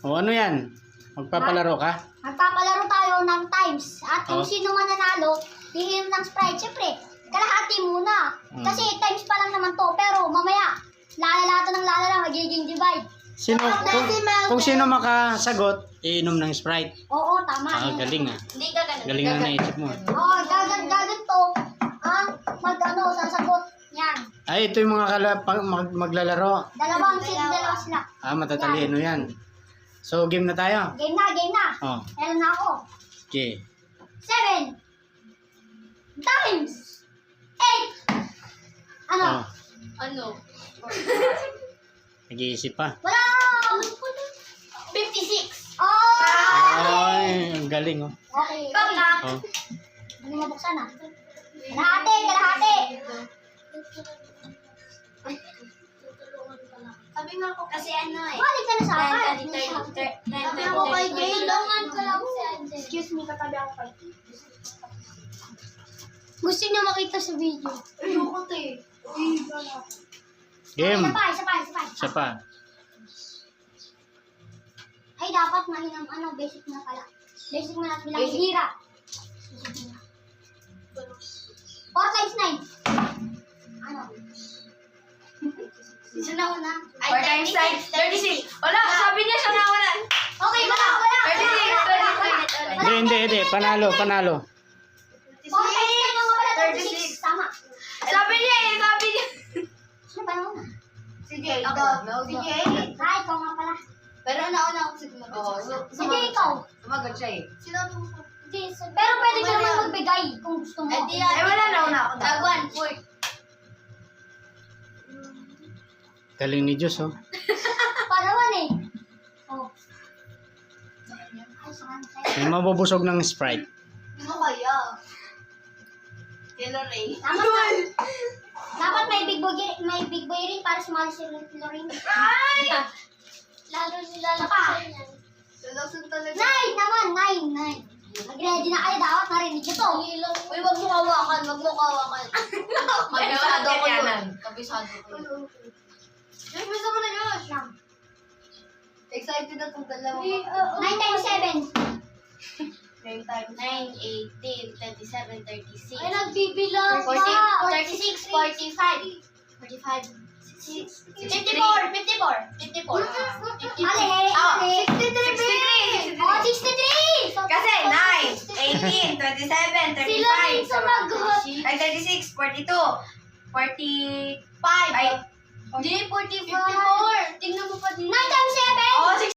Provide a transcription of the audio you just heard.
O ano yan? Magpapalaro ka? Magpapalaro tayo ng times. At kung Oh. sino mananalo, hihiram ng Sprite. Siyempre, kalahati muna. Kasi times pa lang naman to. Pero mamaya, lalala ng lalala, magiging divide. Kung sino makasagot, iinom ng Sprite. Oo, tama. Ah, galing ah. Hindi ka ganun. Galing na naisip mo. Oo, gagan to. Sasagot. Yan. Ay, ito yung mga maglalaro. Dalawa sila. Ah, matatalino yan. So, game na tayo. Game na. Oh, Meron na ako. okay. 7 times 8. Ano? Oh, Ano? nag-iisip pa. Wala! 56. Oh! Ay, ang galing oh. Okay. Oh. Hindi mabuksan ah. Kalahati. Sabi nga ko kasi ano eh. Balik ka na sa akin. Ako kay Jay. Tulungan ko lang si Angel. Excuse me, katabi ako kay Jay. Gusto niyo makita sa video. Ayoko to eh. Game. Isa pa. Isa pa. Ay, dapat mahinam basic na pala. Basic na lang bilang hira. 4 times 9. Ano? Isa na una. 4 times 9, 36. Wala, sabi niya siya nawalan. Okay, wala. 36. Hindi. Panalo. 4 times 9 ang wala. 36. Tama. Sabi niya. Sino ba nauna? Si Jay. Ako. Si Jay. Ay, ikaw nga pala. Pero nauna ako si Kumagot. Sige, ikaw. Sumagot siya eh. Sinabi mo ko. Pero pwede ka naman magbigay kung gusto mo. Eh, wala nauna ako. Dagwan. Galing ni Diyos oh. Parawan eh. Oh. Ay, saan tayo? May mabubusog ng Sprite. Hindi mo kaya. Kailan Ray? Dapat may big boy rin para sumali si Lorraine. Ay! Lalo sila pa. Lalasan talaga. 9 naman, 9. Mag-ready na kayo, dapat narinig nyo to. Uy, wag mo kawakan. Kabisado ko yun. Kabisado ko yun. Gusto mo na yun. Excited na itong dalawa. 9 times 7. 9 times 9, 18, 27, 36. Ay, nagbibilang 36, 45. 54. 54. Ali, 63. Oh, 63. Kasi 9, 18, 27, 35. Sila rin sumagot. Ay, 36, 42, 45. Ay, Hindi, 44. Tingnan mo pa din. 9 times 7. oh,